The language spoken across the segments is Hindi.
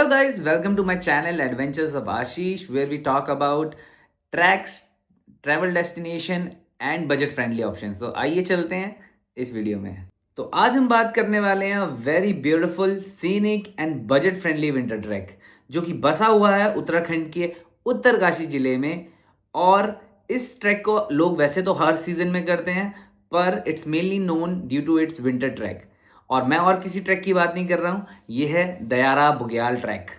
guys, welcome to my channel Adventures of Ashish, where we talk about tracks, travel destination and budget friendly options. तो आइए चलते हैं इस वीडियो में। तो आज हम बात करने वाले हैं very beautiful scenic and budget friendly winter trek जो कि बसा हुआ है उत्तराखंड के उत्तरकाशी जिले में। और इस ट्रैक को लोग वैसे तो हर सीजन में करते हैं, पर it's mainly known due to its winter track. और मैं और किसी ट्रैक की बात नहीं कर रहा हूँ, ये है दयारा बुग्याल ट्रैक।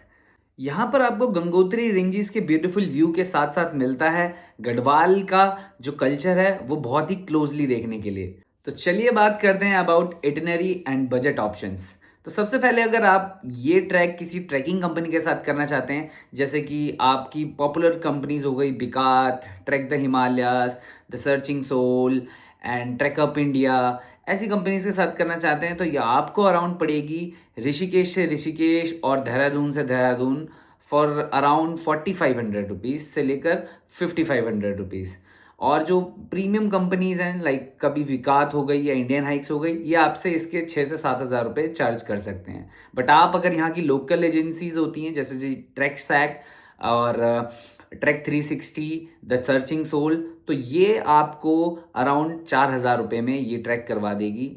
यहाँ पर आपको गंगोत्री रेंजेस के ब्यूटीफुल व्यू के साथ साथ मिलता है गढ़वाल का जो कल्चर है वो बहुत ही क्लोजली देखने के लिए। तो चलिए बात करते हैं about itinerary and budget options. तो सबसे पहले अगर आप ये ट्रैक किसी ट्रैकिंग कंपनी के साथ करना चाहते हैं, जैसे कि आपकी पॉपुलर कंपनीज हो गई Bikat, Trek the Himalayas, The Searching Soul and Trek Up India, ऐसी कंपनीज के साथ करना चाहते हैं, तो ये आपको अराउंड पड़ेगी ऋषिकेश से ऋषिकेश और देहरादून से देहरादून फॉर अराउंड 4500 रुपीज़ से लेकर 5500 रुपीज़। और जो प्रीमियम कंपनीज हैं लाइक कभी विकात हो गई या इंडियन हाइक्स हो गई, ये आपसे इसके 6 से 7 हज़ार रुपये चार्ज कर सकते हैं। बट आप अगर यहाँ की लोकल एजेंसीज होती हैं जैसे जी ट्रैक स्टैक और ट्रैक 360, द सर्चिंग सोल, तो ये आपको अराउंड 4,000 रुपये में ये ट्रैक करवा देगी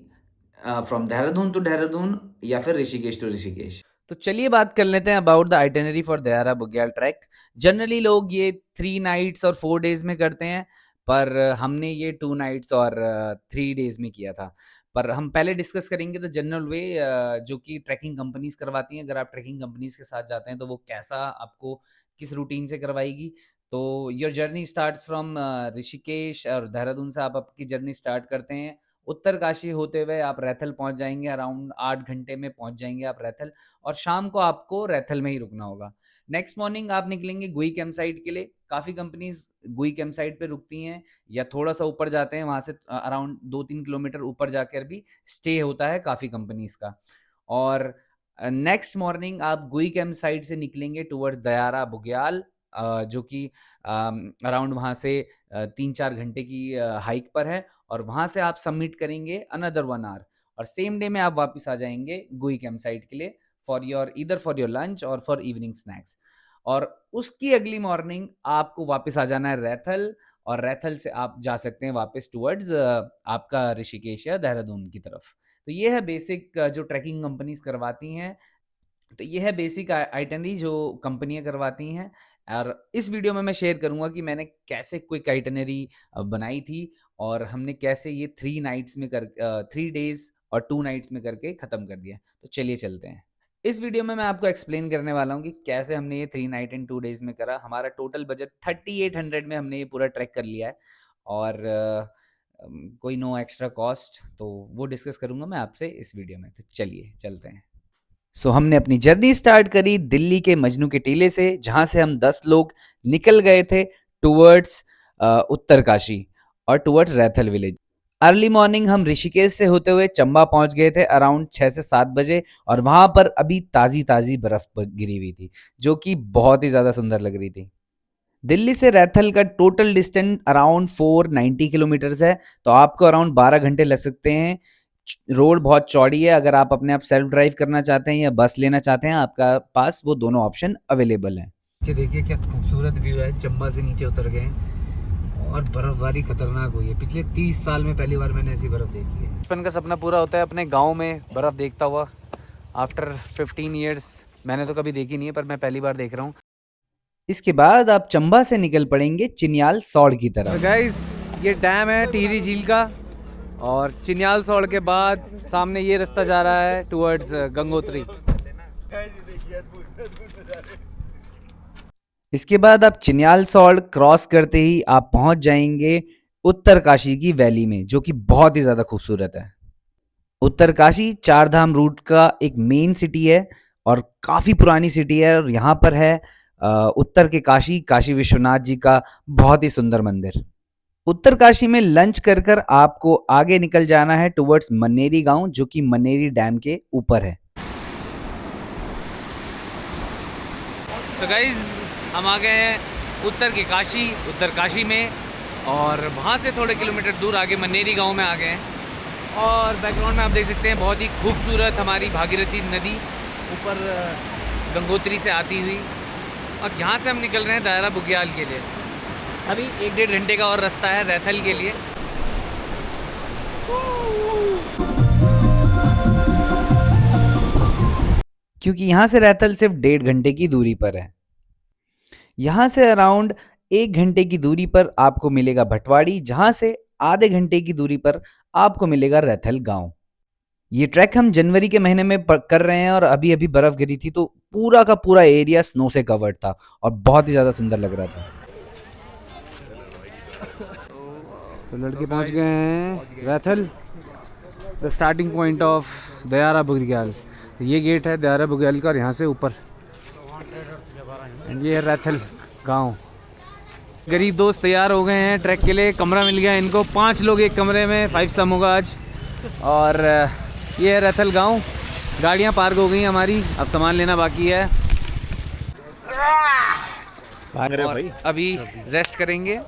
फ्रॉम देहरादून टू देहरादून या फिर ऋषिकेश टू ऋषिकेश। तो चलिए बात कर लेते हैं about the itinerary for Dayara Bugyal track. Generally लोग ये 3 नाइट्स और 4 डेज में करते हैं, पर हमने ये 2 नाइट्स और 3 डेज में किया था। पर हम पहले डिस्कस करेंगे द जनरल वे जो कि ट्रैकिंग कंपनीज करवाती हैं। अगर आप ट्रैकिंग कंपनीज के साथ जाते हैं तो वो कैसा आपको किस रूटीन से करवाएगी। तो your journey starts from Rishikesh और देहरादून से आप आपकी जर्नी स्टार्ट करते हैं। उत्तरकाशी होते हुए आप रैथल पहुंच जाएंगे, अराउंड 8 घंटे में पहुंच जाएंगे आप रैथल, और शाम को आपको रैथल में ही रुकना होगा। नेक्स्ट मॉर्निंग आप निकलेंगे गुई कैंप साइट के लिए। काफ़ी कंपनीज गुई कैंप साइट पे रुकती हैं या थोड़ा सा ऊपर जाते हैं, वहाँ से अराउंड 2-3 किलोमीटर ऊपर जाकर भी स्टे होता है काफ़ी कंपनीज का। और नेक्स्ट मॉर्निंग आप गुई कैंप साइट से निकलेंगे टुवर्ड्स दयारा बुग्याल, जो कि अराउंड वहाँ से 3-4 घंटे की हाइक पर है, और वहाँ से आप सबमिट करेंगे अनदर 1 आवर, और सेम डे में आप वापस आ जाएंगे गुई कैंप साइट के लिए फॉर योर लंच और फॉर इवनिंग स्नैक्स। और उसकी अगली मॉर्निंग आपको वापस आ जाना है रैथल, और रैथल से आप जा सकते हैं वापस टुवर्ड्स आपका ऋषिकेश या देहरादून की तरफ। तो ये है बेसिक जो ट्रैकिंग कंपनीज करवाती हैं। तो ये है बेसिक आइटनरी जो कंपनियां करवाती हैं। और इस वीडियो में मैं शेयर करूंगा कि मैंने कैसे क्विक आइटनरी बनाई थी और हमने कैसे ये 3 डेज और 2 नाइट्स में करके ख़त्म कर दिया। तो चलिए चलते हैं। इस वीडियो में मैं आपको एक्सप्लेन करने वाला हूँ कि कैसे हमने ये 3 नाइट एंड 2 डेज में करा। हमारा टोटल बजट 3800 में हमने ये पूरा ट्रैक कर लिया है, और कोई नो एक्स्ट्रा कॉस्ट, तो वो डिस्कस करूँगा मैं आपसे इस वीडियो में। तो चलिए चलते हैं। सो हमने अपनी जर्नी स्टार्ट करी दिल्ली के मजनू के टीले से, जहाँ से हम 10 लोग निकल गए थे टुवर्ड्स उत्तरकाशी और towards Raithal village. Early morning हम ऋषिकेश से होते हुए चंबा पहुंच गए थे अराउंड 6 से 7 बजे, और वहां पर अभी ताज़ी ताज़ी बर्फ गिरी हुई थी जो कि बहुत ही ज़्यादा सुंदर लग रही थी। दिल्ली से रैथल का टोटल डिस्टेंस अराउंड 490 किलोमीटर्स है, तो आपको अराउंड 12 घंटे लग सकते हैं। रोड बहुत चौड़ी है। अगर आप अपने आप सेल्फ ड्राइव करना चाहते हैं या बस लेना चाहते हैं, आपका पास वो दोनों ऑप्शन अवेलेबल हैं। देखिए क्या खूबसूरत व्यू है। चंबा से नीचे उतर गए और बर्फबारी खतरनाक हुई है। पिछले 30 साल में पहली बार मैंने ऐसी बर्फ देखी है। बचपन का सपना पूरा होता है अपने गांव में बर्फ देखता हुआ। आफ्टर 15 ईयर्स मैंने तो कभी देखी नहीं है, पर मैं पहली बार देख रहा हूँ। इसके बाद आप चंबा से निकल पड़ेंगे चिन्याल सौड़ की तरफ। गाइस ये डैम है टिहरी झील का, और चिन्याल सौड़ के बाद सामने ये रास्ता जा रहा है टुवर्ड्स गंगोत्री। इसके बाद आप चिन्याल सौड़ क्रॉस करते ही आप पहुंच जाएंगे उत्तरकाशी की वैली में, जो कि बहुत ही ज़्यादा खूबसूरत है। उत्तरकाशी 4 धाम रूट का एक मेन सिटी है और काफ़ी पुरानी सिटी है, और यहाँ पर है उत्तर के काशी, काशी विश्वनाथ जी का बहुत ही सुंदर मंदिर। उत्तरकाशी में लंच कर कर आपको आगे निकल जाना है टुवर्ड्स मन्नेरी गांव, जो कि मन्नेरी डैम के ऊपर है। सो गाइस हम आ गए हैं उत्तरकाशी में, और वहाँ से थोड़े किलोमीटर दूर आगे मन्नेरी गांव में आ गए हैं। और बैकग्राउंड में आप देख सकते हैं बहुत ही खूबसूरत हमारी भागीरथी नदी ऊपर गंगोत्री से आती हुई। और यहाँ से हम निकल रहे हैं दायरा बुग्याल के लिए। अभी 1-1.5 घंटे का और रास्ता है रैथल के लिए। क्योंकि यहाँ से रैथल सिर्फ 1.5 घंटे की दूरी पर है। यहाँ से अराउंड 1 घंटे की दूरी पर आपको मिलेगा भटवाड़ी, जहाँ से आधे घंटे की दूरी पर आपको मिलेगा रैथल गांव। ये ट्रैक हम जनवरी के महीने में कर रहे हैं और अभी अभी बर्फ गिरी थी, तो पूरा का पूरा एरिया स्नो से कवर्ड था और बहुत ही ज़्यादा सुंदर लग रहा था। तो लड़के पहुंच गए हैं Raithal, the starting point of Dayara Bugyal. ये गेट है दयारा बुग्याल का और यहाँ से ऊपर, एंड ये है रैथल गांव। गरीब दोस्त तैयार हो गए हैं ट्रैक के लिए। कमरा मिल गया इनको, 5 लोग एक कमरे में, 5 सम होगा आज। और ये है रैथल गांव। गाड़ियाँ पार्क हो गई हमारी, अब सामान लेना बाकी है। और अभी रेस्ट करेंगे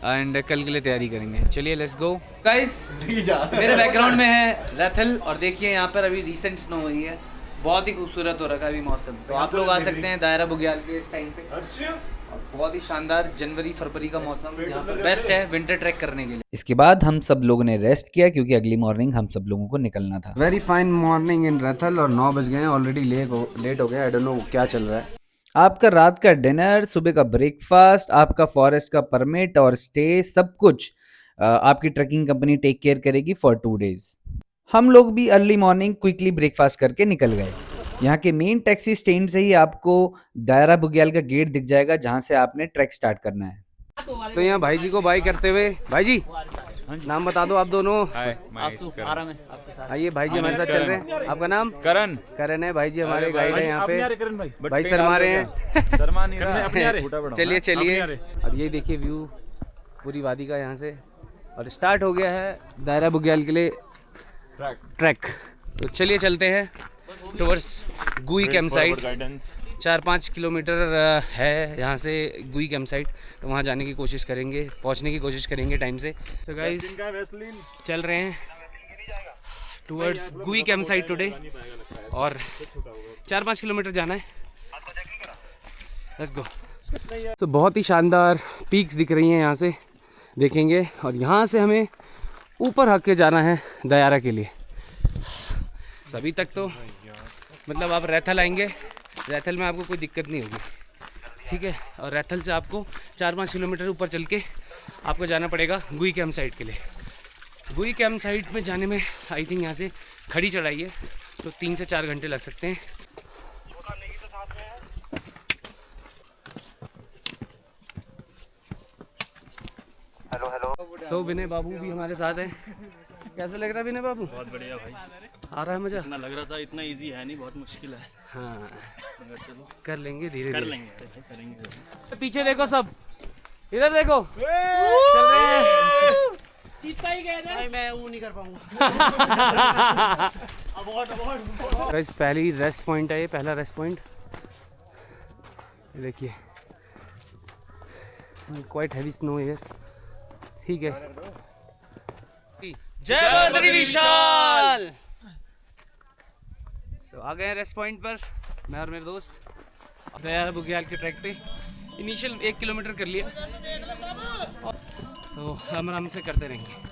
एंड कल के लिए तैयारी करेंगे। चलिए लेट्स गो गाइस। मेरे बैकग्राउंड में है रैथल और देखिए यहाँ पर अभी रिसेंट स्नो हुई है। बहुत ही खूबसूरत हो रखा है अभी मौसम। तो आप लोग आ सकते हैं दायरा बुग्याल के इस टाइम पे। और बहुत ही शानदार जनवरी फरवरी का मौसम यहाँ पर बेस्ट है विंटर ट्रैक करने के लिए। इसके बाद हम सब लोगों ने रेस्ट किया क्योंकि अगली मॉर्निंग हम सब लोगों को निकलना था। वेरी फाइन मॉर्निंग इन रैथल और 9 बज गए हैं ऑलरेडी। लेट हो गया, आई डोंट नो क्या चल रहा है। आपका रात का डिनर, सुबह का ब्रेकफास्ट, आपका फॉरेस्ट का परमिट और स्टे, सब कुछ आपकी ट्रैकिंग कंपनी टेक केयर करेगी फॉर 2 डेज। हम लोग भी अर्ली मॉर्निंग क्विकली ब्रेकफास्ट करके निकल गए। यहाँ के मेन टैक्सी स्टैंड से ही आपको दायरा बुग्याल का गेट दिख जाएगा जहाँ से आपने ट्रैक स्टार्ट करना है। तो यहाँ भाई जी को बाय करते हुए, भाई जी नाम बता दो आप दोनों। आइए भाई जी हमारे साथ चल रहे हैं। आपका नाम? करण। करण है भाई जी हमारे गाइड है यहाँ पे। भाई शर्मा रहे हैं। चलिए चलिए। और ये देखिए व्यू पूरी वादी का यहाँ से। और स्टार्ट हो गया है दायरा बुग्याल के लिए ट्रैक। तो चलिए चलते हैं टुवर्ड्स गुई कैंप साइट। 4-5 किलोमीटर है यहाँ से गुई कैंप साइट। तो वहाँ जाने की कोशिश करेंगे, पहुँचने की कोशिश करेंगे टाइम से। तो गाइस चल रहे हैं टुवर्ड्स गुई कैंप साइट टुडे और 4-5 किलोमीटर जाना है। Let's go. तो बहुत ही शानदार पीक्स दिख रही हैं यहाँ से, देखेंगे। और यहाँ से हमें ऊपर हक के जाना है दयारा के लिए। तो अभी तक तो मतलब आप रैथल आएंगे, रैथल में आपको कोई दिक्कत नहीं होगी, ठीक है। और रैथल से आपको 4-5 किलोमीटर ऊपर चल के आपको जाना पड़ेगा गुई कैंप साइट के लिए। गुई कैंप साइट में जाने में आई थिंक यहाँ से खड़ी चढ़ाई है तो 3 से 4 घंटे लग सकते हैं। हेलो। सो विनय बाबू भी हमारे साथ हैं। कैसा लग रहा है विनय बाबू? बहुत बढ़िया भाई। आ रहा है मजा? इतना लग रहा था, इतना इजी है नहीं, बहुत मुश्किल है। हाँ चलो कर लेंगे, धीरे कर धीरे लेंगे, करेंगे। पीछे देखो सब, इधर देखो, चल रहे हैं। जीतता ही गया था। मैं वो नहीं कर पाऊंगा। गाइस पहली रेस्ट पॉइंट है ये, पहला रेस्ट पॉइंट। देखिए क्वाइट हैवी स्नो हियर, ठीक है। जय बद्री विशाल। आ गए हैं रेस्ट पॉइंट पर, मैं और मेरे दोस्त। दयारा बुग्याल के ट्रैक पे इनिशियल 1 किलोमीटर कर लिया, तो हम आराम से करते रहेंगे।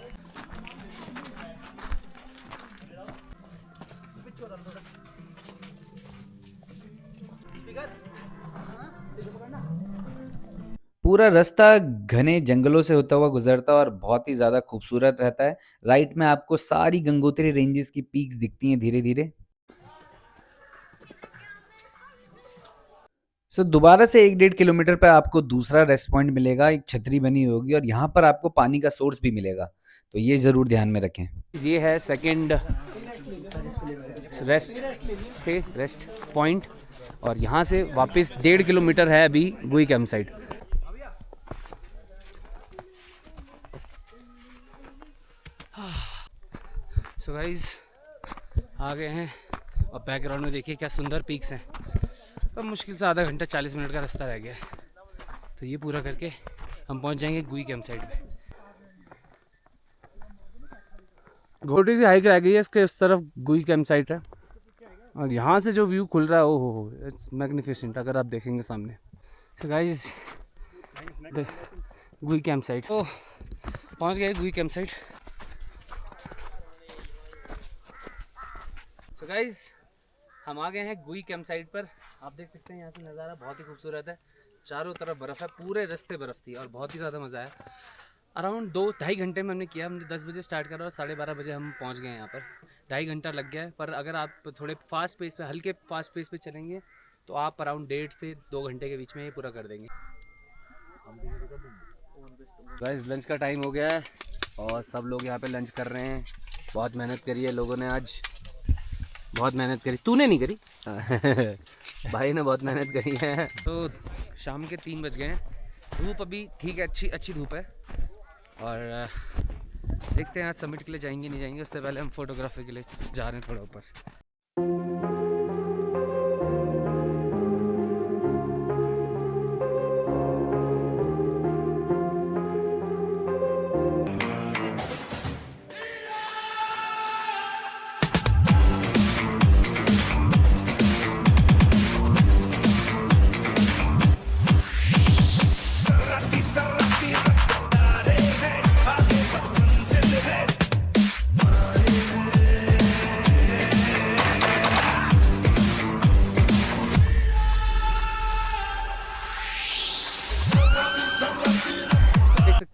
पूरा रास्ता घने जंगलों से होता हुआ गुजरता है और बहुत ही ज़्यादा खूबसूरत रहता है। राइट में आपको सारी गंगोत्री रेंजेस की पीक्स दिखती हैं धीरे धीरे। सो दोबारा से 1-1.5 किलोमीटर पर आपको दूसरा रेस्ट पॉइंट मिलेगा, एक छतरी बनी होगी और यहाँ पर आपको पानी का सोर्स भी मिलेगा, तो ये ज़रूर ध्यान में रखें। ये है सेकेंड रेस्ट पॉइंट और यहाँ से वापस 1.5 किलोमीटर है अभी गुई कैंप साइट। सो गाइस आ गए हैं और बैकग्राउंड में देखिए क्या सुंदर पीक्स हैं। अब मुश्किल से आधा घंटा 40 मिनट का रास्ता रह गया है, तो ये पूरा करके हम पहुंच जाएंगे गुई कैंप साइट पे। छोटी सी हाइक रह गई है, इसके उस तरफ गुई कैंप साइट है। और यहाँ से जो व्यू खुल रहा है ओ हो इट्स मैग्निफिसेंट अगर आप देखेंगे सामने। तो गाइस गुई कैंप साइट तो पहुँच गए गुई कैंप साइट। तो गाइस हम आ गए हैं गुई कैंप साइट पर। आप देख सकते हैं यहाँ से नज़ारा बहुत ही खूबसूरत है, चारों तरफ बर्फ़ है, पूरे रास्ते बर्फ़ थी और बहुत ही ज़्यादा मज़ा आया। अराउंड 2-2.5 घंटे में हमने किया। हमने 10 बजे स्टार्ट करा और 12:30 बजे हम पहुँच गए यहाँ पर। 2.5 घंटा लग गया है, पर अगर आप थोड़े फास्ट पेस पे हल्के फास्ट पेस पे चलेंगे तो आप अराउंड 1.5 से 2 घंटे के बीच में ये पूरा कर देंगे। गाइस लंच का टाइम हो गया है और सब लोग यहाँ पे लंच कर रहे हैं। बहुत मेहनत करी है लोगों ने, आज बहुत मेहनत करी। तूने नहीं करी भाई ने बहुत मेहनत करी है। तो शाम के 3 बज गए हैं, धूप अभी ठीक है, अच्छी धूप है और देखते हैं आज समिट के लिए जाएंगे नहीं जाएंगे। उससे पहले हम फोटोग्राफी के लिए जा रहे हैं थोड़ा ऊपर।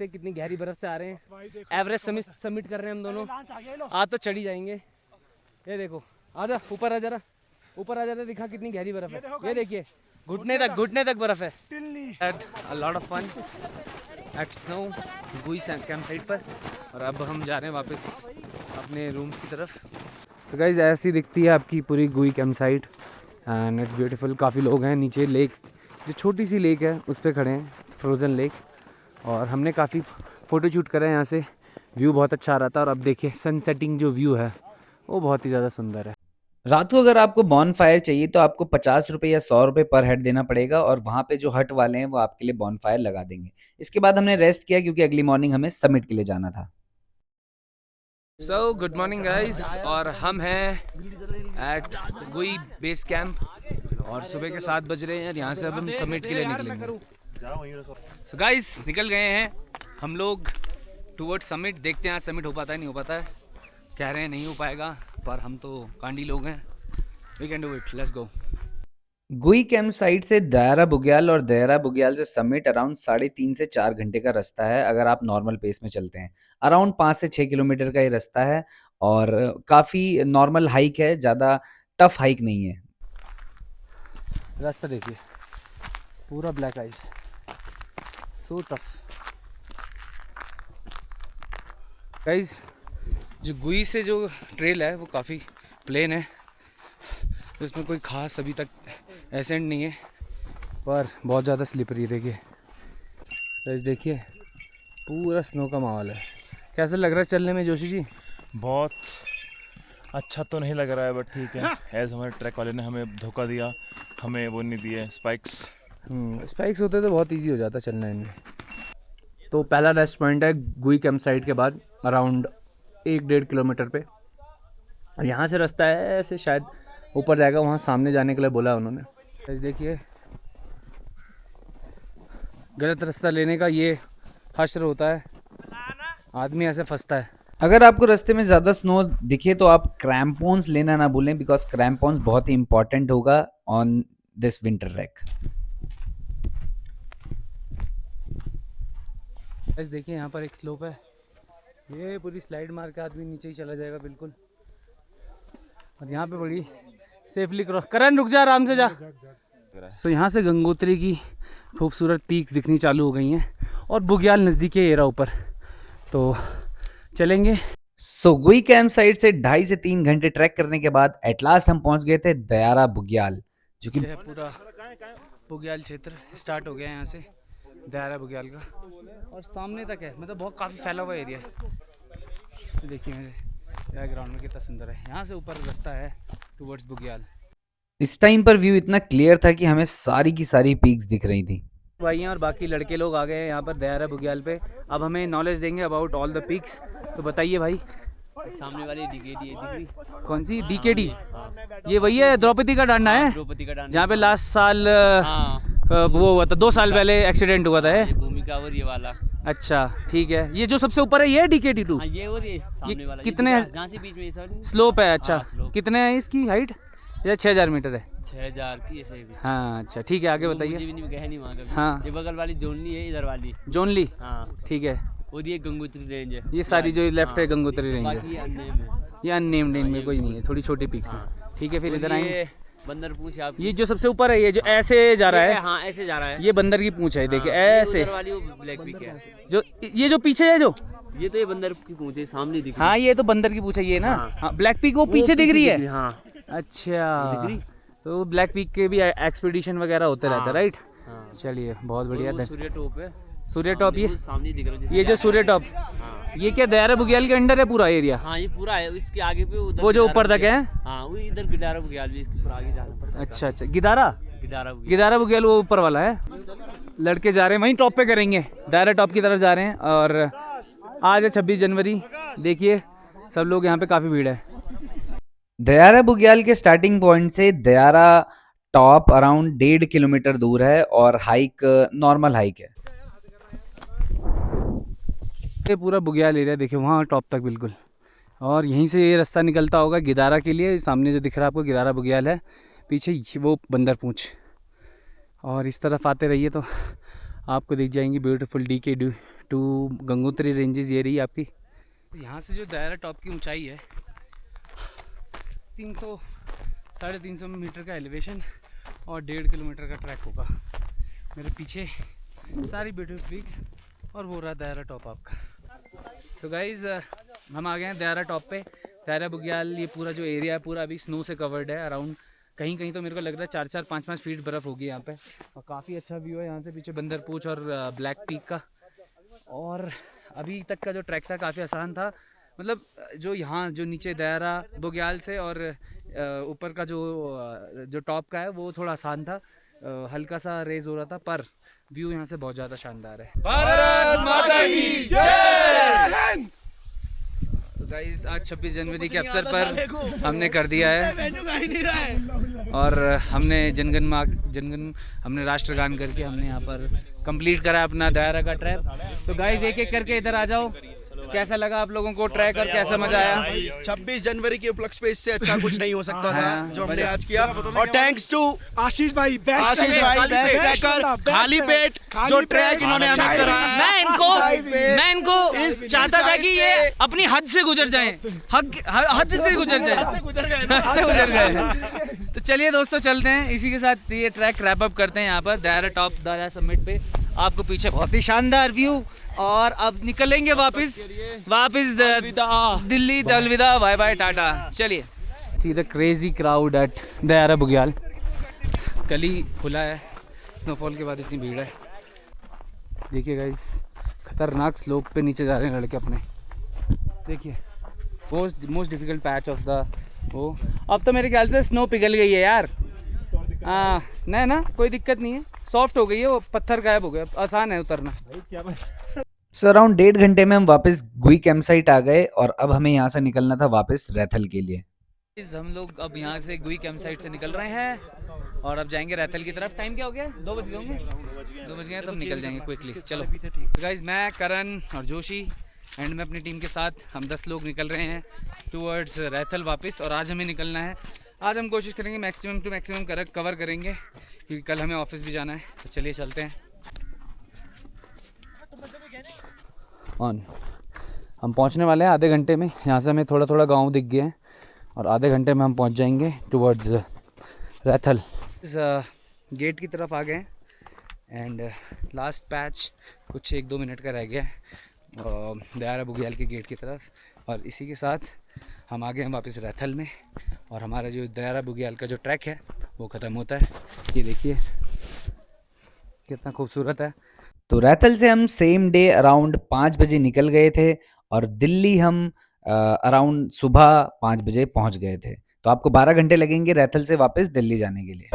कितनी गहरी बर्फ से आ रहे हैं। एवरेस्ट सबमिट कर रहे हैं हम दोनों। आज तो चढ़ी जाएंगे। ये देखो, आजा ऊपर आ जरा, ऊपर आ जरा, दिखा कितनी गहरी बर्फ है। ये देखिए घुटने तक बर्फ है। A lot of fun at snow गुई कैंप साइट पर। और अब हम जा रहे हैं वापस अपने रूम्स की तरफ। तो गाइज ऐसी दिखती है आपकी पूरी गुई camp site and it's beautiful. काफ़ी लोग हैं नीचे, लेक जो छोटी सी लेक है उस पर खड़े हैं, फ्रोज़न लेक। और हमने काफ़ी फ़ोटो शूट करा है यहाँ से, व्यू बहुत अच्छा आ रहा था। और अब देखिए सनसेटिंग जो व्यू है वो बहुत ही ज़्यादा सुंदर है। रात को अगर आपको बॉन फायर चाहिए तो आपको 50 रुपये या 100 रुपये पर हेड देना पड़ेगा और वहाँ पे जो हट वाले हैं वो आपके लिए बॉन फायर लगा देंगे। इसके बाद हमने रेस्ट किया क्योंकि अगली मॉर्निंग हमें समिट के लिए जाना था। सो गुड मॉर्निंग गाइज, और हम हैं एट गुई बेस कैंप और सुबह के 7 बज रहे हैं। यहाँ से अब हम समिट के लिए निकलेंगे। सो गाइज निकल गए हैं हम लोग टूवर्ड्स समिट। देखते हैं आज समिट हो पाता है नहीं हो पाता है। कह रहे हैं नहीं हो पाएगा, पर हम तो कांडी लोग हैं, we can do it, let's go. गुई कैंप साइट से दायरा बुग्याल और दायरा बुग्याल से समिट अराउंड 3.5 से 4 घंटे का रास्ता है अगर आप नॉर्मल पेस में चलते हैं। अराउंड 5 से 6 किलोमीटर का ये रास्ता है और काफ़ी नॉर्मल हाइक है, ज़्यादा टफ हाइक नहीं है। रास्ता देखिए पूरा black ice, so tough. Guys जो गुई से जो ट्रेल है वो काफ़ी प्लेन है, तो इसमें कोई ख़ास अभी तक एसेंट नहीं है, पर बहुत ज़्यादा स्लिपरी। देखिए गाइस, देखिए पूरा स्नो का माहौल है। कैसा लग रहा है चलने में जोशी जी? बहुत अच्छा तो नहीं लग रहा है, बट ठीक है। एज हमारे ट्रैक वाले ने हमें धोखा दिया, हमें वो नहीं दिए स्पाइक्स। स्पाइक्स होते तो बहुत इजी हो जाता चलना इनमें। तो पहला रेस्ट पॉइंट है गुई कैंप साइट के बाद अराउंड 1-1.5 किलोमीटर पे। और यहाँ से रास्ता है ऐसे शायद ऊपर जाएगा, वहाँ सामने जाने के लिए बोला उन्होंने। तो देखिए गलत रास्ता लेने का ये हश्र होता है, आदमी ऐसे फंसता है। अगर आपको रास्ते में ज़्यादा स्नो दिखे तो आप क्रैम्पोन्स लेना ना भूलें, बिकॉज क्रैम्पोन्स बहुत ही इंपॉर्टेंट होगा ऑन दिस विंटर ट्रैक। बस देखिए यहाँ पर एक स्लोप है, ये पूरी स्लाइड मार के आदमी नीचे ही चला जाएगा बिल्कुल। और यहाँ पे बड़ी सेफली क्रॉस। करण रुक जा, आराम से जा। सो यहाँ से गंगोत्री की खूबसूरत पीक्स दिखनी चालू हो गई हैं और बुग्याल नज़दीक है एरा ऊपर, तो चलेंगे। सो गुई कैंप साइट से 2.5 से 3 घंटे ट्रैक करने के बाद एट लास्ट हम पहुंच गए थे दायरा बुग्याल, जो कि पूरा बुग्याल क्षेत्र स्टार्ट हो गया है यहाँ से दायरा बुग्याल का, और सामने तक है, मतलब बहुत काफ़ी फैला हुआ एरिया है। देखिए मेरे ग्राउंड में कितना सुंदर है। यहाँ से ऊपर रास्ता है टुवर्ड्स बुग्याल। इस टाइम पर व्यू इतना क्लियर था कि हमें सारी की सारी पीक्स दिख रही थी। भाई और बाकी लड़के लोग आ गए हैं यहाँ पर दायरा बुग्याल पे। अब हमें नॉलेज देंगे अबाउट ऑल द पीक्स। तो बताइए भाई। सामने वाली डीकेडी है, दिख रही? कौन सी डीकेडी? ये वही है द्रौपदी का डांडा है द्रौपदी का डांडा, जहाँ पे लास्ट साल हाँ वो हुआ था, 2 साल पहले एक्सीडेंट हुआ था ये भूमिका और ये वाला। अच्छा ठीक है, ये जो सबसे ऊपर है ये है डीकेडी 2? हाँ ये और ये सामने वाला, कितने जहाँ से बीच में ये सब स्लोप है? अच्छा slope। कितने है इसकी हाइट? या 6000 मीटर है? 6000 की ऐसे भी। हाँ अच्छा ठीक है, आगे मुझे बताइए। भी नहीं गए नहीं वहाँ कभी। हाँ। ये बगल वाली जोनली है, इधर वाली जोनली, हाँ, ठीक है। और ये गंगोत्री रेंज है। ये सारी जो लेफ्ट है गंगोत्री रेंज है, बाकी ये unnamed है। ये अननेम्ड इनमें कोई नहीं है, थोड़ी छोटी पिक्स है। ठीक है, फिर और इधर आएंगे। ये बंदर पूंछ आप, ये जो सबसे ऊपर है, ये जो ऐसे जा रहा है, हाँ ऐसे जा रहा है, ये बंदर की पूंछ है, देखिए हाँ, ये ऐसे। उधर वाली वो ब्लैक पिक है। जो ये जो पीछे है, जो ये तो ये बंदर की पूंछ है, सामने दिख रही हाँ ये तो बंदर की पूंछ है ये ना। हाँ। हाँ ब्लैक पीक वो पीछे दिख रही है। हाँ अच्छा, दिख रही? तो ब्लैक पीक के भी एक्सपीडिशन वगैरह होते रहते हैं, राइट? हाँ। चलिए बहुत बढ़िया। वो सूर्य टॉप है, सूर्य टॉप, ये सामने दिख रहा है ये जो सूर्य टॉप, हाँ। ये क्या दयारा बुग्याल के अंडर है पूरा एरिया? हाँ ये पूरा है, इसके आगे पे उधर वो जो गिटारा ऊपर तक है? बुग्याल। हाँ वो इधर गिटारा बुग्याल भी, इसके ऊपर आगे जाना पड़ता है। अच्छा अच्छा, गिदारा गिटारा बुग्याल। गिदारा बुग्याल वो ऊपर वाला है। लड़के जा रहे हैं वहीं टॉप पे करेंगे, दायरा टॉप की तरफ जा रहे हैं। और आज है 26 जनवरी, देखिए सब लोग यहाँ पे काफ़ी भीड़ है। दयारा बुग्याल के स्टार्टिंग पॉइंट से दयारा टॉप अराउंड 1.5 किलोमीटर दूर है और हाइक नॉर्मल हाइक है। ये पूरा बुग्याल एरिया देखिए वहाँ टॉप तक बिल्कुल, और यहीं से ये रास्ता निकलता होगा गिदारा के लिए। सामने जो दिख रहा है आपको गिदारा बुग्याल है, पीछे वो बंदर पूंछ। और इस तरफ आते रहिए तो आपको दिख जाएंगी ब्यूटीफुल DK2 गंगोत्री रेंजेस, ये रही आपकी। यहाँ से जो दायरा टॉप की ऊंचाई है 300-350 मीटर का एलिवेशन और 1.5 किलोमीटर का ट्रैक होगा। मेरे पीछे सारी ब्यूटीफुल पीक्स और वो रहा दायरा टॉप आपका। सो गाइज हम आ गए हैं दायरा टॉप पे। दायरा बुग्याल ये पूरा जो एरिया है पूरा अभी स्नो से कवर्ड है अराउंड। कहीं कहीं तो मेरे को लग रहा है 4-4, 5-5 फीट बर्फ़ होगी यहाँ पे। और काफ़ी अच्छा व्यू है यहाँ से पीछे बंदर पूछ और ब्लैक पीक का। और अभी तक का जो ट्रैक था काफ़ी आसान था, मतलब जो यहाँ जो नीचे दायरा बुग्याल से और ऊपर का जो टॉप का है वो थोड़ा आसान था, हल्का सा रेज हो रहा था, पर व्यू यहाँ से बहुत ज़्यादा शानदार है। भारत माता की जय। तो गाइस आज 26 जनवरी के अवसर पर हमने कर दिया है और हमने जनगण हमने राष्ट्रगान करके हमने यहाँ पर कंप्लीट करा अपना दायरा का ट्रैक। तो गाइस एक एक करके इधर आ जाओ, कैसा लगा आप लोगों को ट्रैक और कैसा मजा आया? 26 जनवरी के उपलक्ष्य पे इससे अच्छा कुछ नहीं हो सकता था जो हमने आज किया। और थैंक्स टू आशीष भाई बेस्ट ट्रैकर, खाली पेट जो ट्रैक इन्होंने हमें कराया। मैं इनको चाहता था कि ये अपनी हद से गुजर जाएं, हद से गुजर गए। तो चलिए दोस्तों चलते हैं, इसी के साथ ये ट्रैक रैप अप करते हैं यहाँ पर दायरा टॉप दायरा समिट पे। आपको पीछे बहुत ही शानदार व्यू और अब निकलेंगे वापस दिल्ली। अलविदा, बाय बाय, टाटा। चलिए see the crazy crowd at Dayara Bugyal. कल ही खुला है, स्नोफॉल के बाद इतनी भीड़ है। देखिए गाइस खतरनाक स्लोप पे नीचे जा रहे हैं लड़के अपने। देखिए most difficult patch of the वो। अब तो मेरे ख्याल से स्नो पिघल गई है यार। नहीं ना, कोई दिक्कत नहीं है, सॉफ्ट हो गई है, वो पत्थर गायब हो गया, आसान है उतरना। सो अराउंड 1.5 घंटे में हम वापस गुई कैंप साइट आ गए और अब हमें यहाँ से निकलना था वापस रैथल के लिए। हम लोग अब यहाँ से गुई कैंप साइट से निकल रहे हैं और अब जाएंगे रैथल की तरफ। टाइम क्या हो गया? 2 बज गए होंगे, 2 बज गए हैं, तब निकल जाएंगे क्विकली। चलो गाइज, मैं करण और जोशी एंड मैं अपनी टीम के साथ हम 10 लोग निकल रहे हैं टूवर्ड्स रैथल वापस। और आज हमें निकलना है, आज हम कोशिश करेंगे मैक्सिमम टू मैक्सिमम कवर करेंगे क्योंकि कल हमें ऑफिस भी जाना है। तो चलिए चलते हैं ऑन। हम पहुंचने वाले हैं आधे घंटे में। यहाँ से हमें थोड़ा थोड़ा गांव दिख गया है और आधे घंटे में हम पहुंच जाएंगे टुवर्ड्स रैथल। इस गेट की तरफ आ गए एंड लास्ट पैच कुछ 1-2 मिनट का रह गया है दायरा बुग्याल के गेट की तरफ। और इसी के साथ हम आ गए हैं वापस रैथल में और हमारा जो दायरा बुग्याल का जो ट्रैक है वो ख़त्म होता है। ये देखिए कितना खूबसूरत है। तो रैथल से हम सेम डे अराउंड 5 बजे निकल गए थे और दिल्ली हम अराउंड सुबह 5 बजे पहुंच गए थे। तो आपको 12 घंटे लगेंगे रैथल से वापस दिल्ली जाने के लिए।